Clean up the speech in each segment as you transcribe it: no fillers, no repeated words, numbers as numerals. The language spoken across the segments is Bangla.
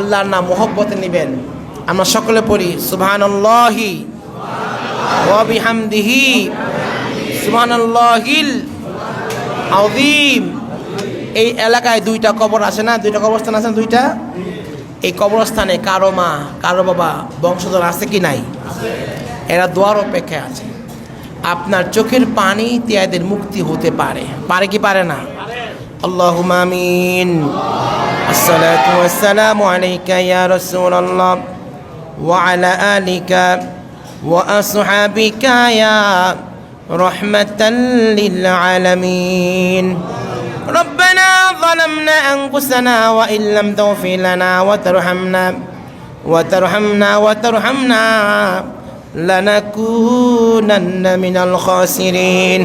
আল্লাহর নাম মহব্বতে নেবেন। আমরা সকলে পড়ি সুবহানাল্লাহি ওয়া বিহামদিহি সুবহানাল্লাহিল আযীম। এই এলাকায় দুইটা কবর আছে না, দুইটা কবরস্থান আছে না, দুইটা। এই কবরস্থানে কারো মা কারো বাবা বংশধর আছে কি নাই? এরা দোয়ার অপেক্ষায় আছে। আপনার চোখের পানিতে এদের মুক্তি হতে পারে, পারে কি পারে না? আল্লাহুম্মা আমিন। আসসালাতু ওয়াসসালামু আলাইকা ইয়া রাসূলুল্লাহ ওয়া আলা আলিকা ওয়া আসহাবিকা ইয়া রাহমাতাল লিল আলামিন। ربنا ظلمنا أنفسنا وإن لم تغفر لنا وترحمنا لنكونن من الخاسرين.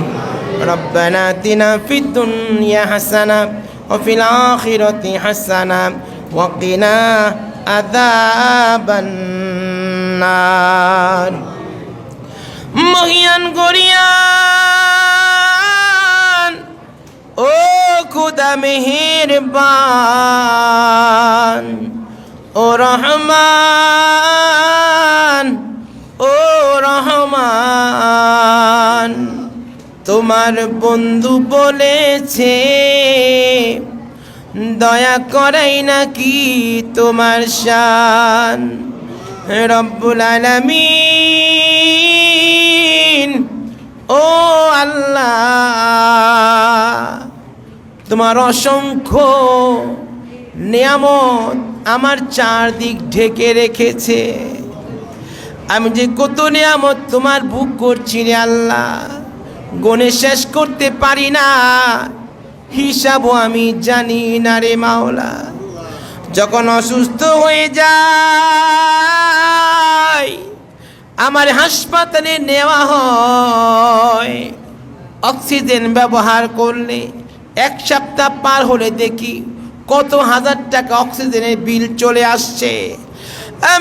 ربنا آتنا في الدنيا حسنة وفي الآخرة حسنة وقنا عذاب النار. মহিয়ান গরিয়ান ও খুদা মেহেরবান, ও রহমান, ও রহমান, তোমার বন্ধু বলেছে দয়া করাই নাকি তোমার শান। রব্বুল আলামিন ও আল্লাহ, তোমার অসংখ্য নিয়ামত আমার চারদিক ঢেকে রেখেছে। আমি যে কত নিয়ামত তোমার ভোগ করছি রে আল্লাহ, গণে শেষ করতে পারি না, হিসাবও আমি জানি না রে মাওলা। যখন অসুস্থ হয়ে যাই, আমার হাসপাতালে নেওয়া হয়, অক্সিজেন ব্যবহার করলে 1 সপ্তাহ পার হলে দেখি কত হাজার টাকা অক্সিজেনের বিল চলে আসছে।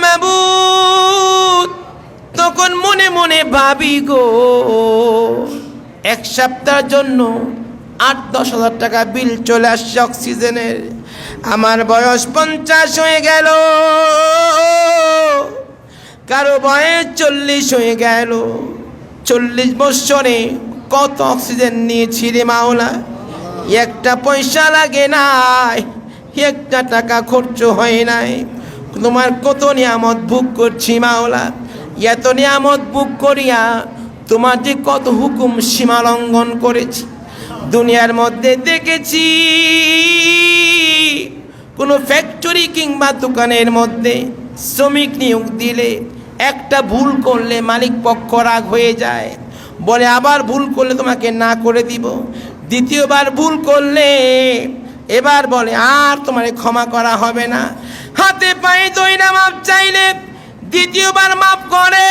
মাবুদ, তখন মনে মনে ভাবি গো, 1 সপ্তাহের জন্য 8-10 হাজার টাকা বিল চলে আসছে অক্সিজেনের। আমার বয়স 50 হয়ে গেল, কারো বয়স 40 হয়ে গেল। 40 বছরে কত অক্সিজেন নিয়েছি রে মাওলা, একটা পয়সা লাগে নাই, একটা টাকা খরচ হয় নাই। তোমার কত নিয়ামত ভোগ করছি মাওলা, এত নিয়ামত ভোগ করিয়া তোমার যে কত হুকুম সীমা লঙ্ঘন করেছি। দুনিয়ার মধ্যে দেখেছি কোনো ফ্যাক্টরি কিংবা দোকানের মধ্যে শ্রমিক নিয়োগ দিলে একটা ভুল করলে মালিক পক্ষ রাগ হয়ে যায়, বলে আবার ভুল করলে তোমাকে না করে দিব। দ্বিতীয়বার ভুল করলে এবার বলে আর তোমারে ক্ষমা করা হবে না। হাতে পায়ে দইরা মাপ চাইলে দ্বিতীয়বার মাফ করে,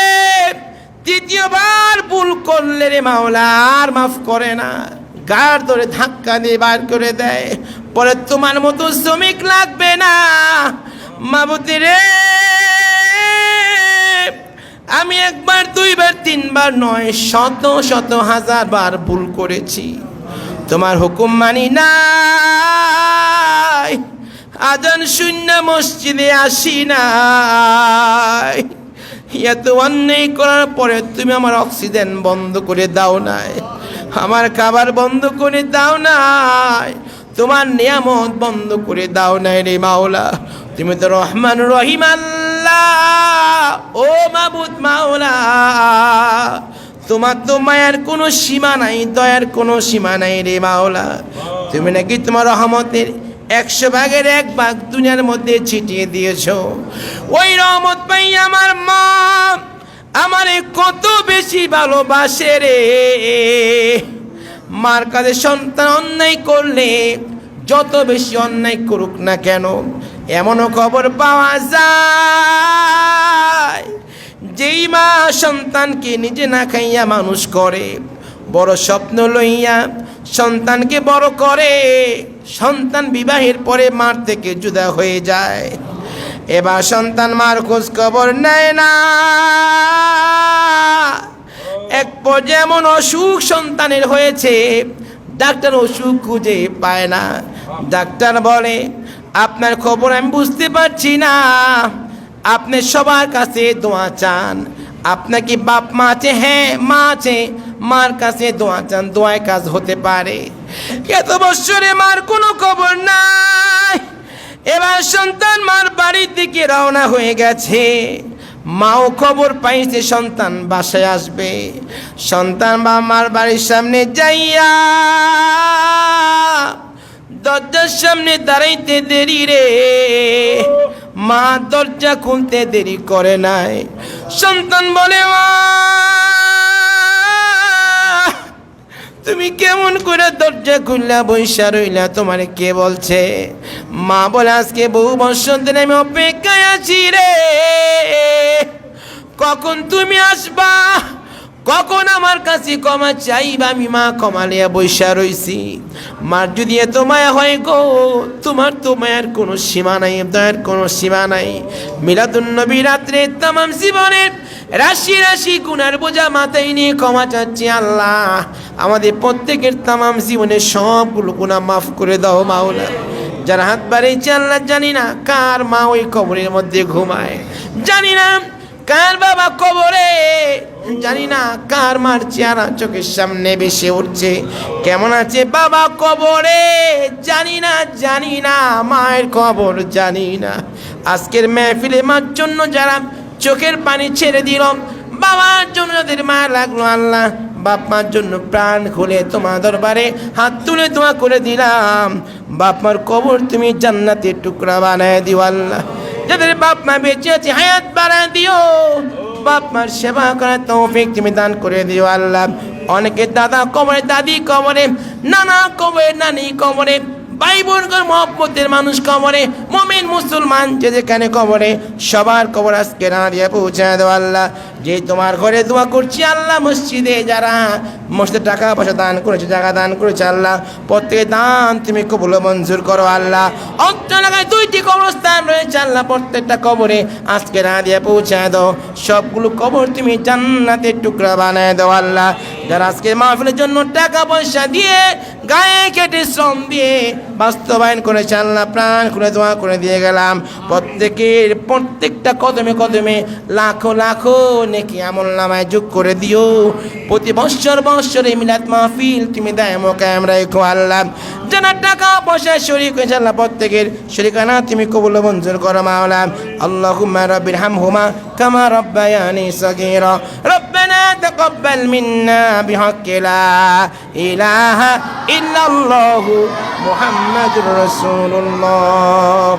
তৃতীয়বার ভুল করলে রে মাওলা আর মাফ করে না, গাড় ধরে ধাক্কা দিয়ে বার করে দেয়, বলে তোমার মতো শ্রমিক লাগবে না। মাবুদ রে, আমি 1 বার 2 বার 3 বার নয়, শত শত হাজার বার ভুল করেছি, তোমার হুকুম মানি নাই, আজান শূন্য মসজিদে আসি নাই। এত অন্যায় করার পরে তুমি আমার অক্সিজেন বন্ধ করে দাও নাই, আমার খাবার বন্ধ করে দাও নাই, তোমার নিয়ামত বন্ধ করে দাও নাই রে মাওলা। তুমি তো রহমান রহিম আল্লাহ, ও মাবুদ মাওলা, তোমার তো মায়ার কোনো সীমা নাই, দয়ার কোনো সীমা নাই রে মাওলা। তুমি নাকি তোমার রহমতের 100 ভাগের 1 ভাগ দুনিয়ার মধ্যে ছিটিয়ে দিয়েছো। ওই রহমত পাই আমার মা আমারে কত বেশি ভালোবাসে রে। মার কাছে সন্তান অন্যায় করলে যত বেশি অন্যায় করুক না কেন, এমনও খবর পাওয়া যায় যেই মা সন্তানকে নিজে না খাইয়া মানুষ করে, বড় স্বপ্ন লইয়া সন্তানকে বড় করে, সন্তান বিবাহের পরে মার থেকে জুদা হয়ে যায়। এবার সন্তান মার খোঁজ খবর নেয় না। এক পর্যায়ে এমন অসুখ সন্তানের হয়েছে, ডাক্তার ওষুধ খুঁজে পায় না। ডাক্তার বলে আপনার খবর আমি বুঝতে পারছি না। আপনি সবার কাছে দোয়া চান। আপনাকে বাপ মা আছে? হ্যাঁ, মা আছে। মার কাছে দোয়া চান, দোয়ায় কাজ হতে পারে। এত বৎসরে মার কোনো খবর নাই। এবার সন্তান মার বাড়ির দিকে রওনা হয়ে গেছে। মাও খবর পাইছে সন্তান বাসায় আসবে। সন্তান বা মার বাড়ির সামনে যাইয়া দরজার সামনে দাঁড়াইতে দেরি রে, মা দরজা খুলতে দেরি করে নাই। সন্তান বলে, মা তুমি কেমন করে দরজা খুললা বইসা রইলা, তোমারে কে বলছে? মা বলে, আজকে বহু বছর ধরে আমি অপেক্ষায় আছি রে, কখন তুমি আসবা, কখন আমার কাছে ক্ষমা চাইবা। আমি মা ক্ষমা লিয়া বইসা রইছি। মার যদি এত মায়া হয় গো, তোমার তো মায়ের কোনো সীমা নাই, দয়ার কোনো সীমা নাই। মিলাদুন্নবী রাত্রে তামাম জীবনের রাশি রাশি গুনার বোঝা মাথায় নিয়ে ক্ষমা চাচ্ছি। আল্লাহ, আমাদের প্রত্যেকের তামাম জীবনের সবগুলো গুনাহ মাফ করে দাও মাওলা। যারা হাত বাড়িয়েছে আল্লাহ, জানি না কার মা ওই কবরের মধ্যে ঘুমায়, জানি না কার বাবা কবরে, জানি না কার মার চেহারা চোখের সামনে ভেসে উঠছে, কেমন আছে বাবা কবরে, জানি না, জানি না মায়ের কবর, জানি না। আজকের মেহফিলে মার জন্য যারা চোখের পানি ছেড়ে দিল, বাবার জন্য যাদের মায়া লাগলো, আল্লাহ বাপ মার জন্য প্রাণ খুলে তোমার দরবারে হাত তুলে দোয়া করে দিলাম, বাপ মার কবর তুমি জান্নাতের টুকরা বানায় দিও আল্লাহ। যাদের বাপ মা বেঁচে আছে হায়াত বাড়ায় দিও, বাপ মার সেবা করার তৌফিক তুমি দান করে দিও আল্লাহ। অনেকে দাদা কবরে, দাদি কবরে, নানা কবরে, নানি কবরে, ভাই বোন মহব্বতের মানুষ কবরে, মুমিন মুসলমান যে যেখানে কবরে, সবার কবর আজকে নাড়িয়ে পৌঁছায় দেও আল্লাহ। যে তোমার ঘরে দোয়া করছি আল্লাহ, মসজিদে যারা মসজিদে টাকা পয়সা দান করেছে, জায়গা দান করেছে আল্লাহ, প্রত্যেকে দান তুমি কবুল মঞ্জুর করো আল্লাহ। অত্র এলাকায় 2টি কবরস্থান রয়েছে আল্লাহ, প্রত্যেকটা কবরে আজকে নাড়িয়ে পৌঁছায় দাও, সবগুলো কবর তুমি জান্নাতের টুকরা বানায় দাও আল্লাহ। যারা আজকে মাহফিলের জন্য টাকা পয়সা দিয়ে, গায়ে কেটে শ্রম দিয়ে বাস্তবায়ন করেছে আল্লাহ, প্রাণ খুলে দোয়া করে দিয়ে গেলাম। প্রত্যেকের প্রত্যেকটা কদমে কদমে লাখো লাখো নেকি আমল নামায় যোগ করে দিও। প্রতি বৎসর বৎসরে মিলাদ মাহফিল তুমি দায়ম কায়েম রাখো আল্লাহ। যারা টাকা পয়সা শরীক হয়েছে আল্লাহ, প্রত্যেকের শরীকানা তুমি কবুল মঞ্জুর করো মাওলা। আল্লাহুম্মা রাব্বিরহামহুমা কামা রাব্বায়ানি সগীরা। রব্বানা তাকাব্বাল মিন্না বিহাক্কি লা ইলাহা ইল্লাল্লাহু মুহাম্মাদুর রাসূলুল্লাহ।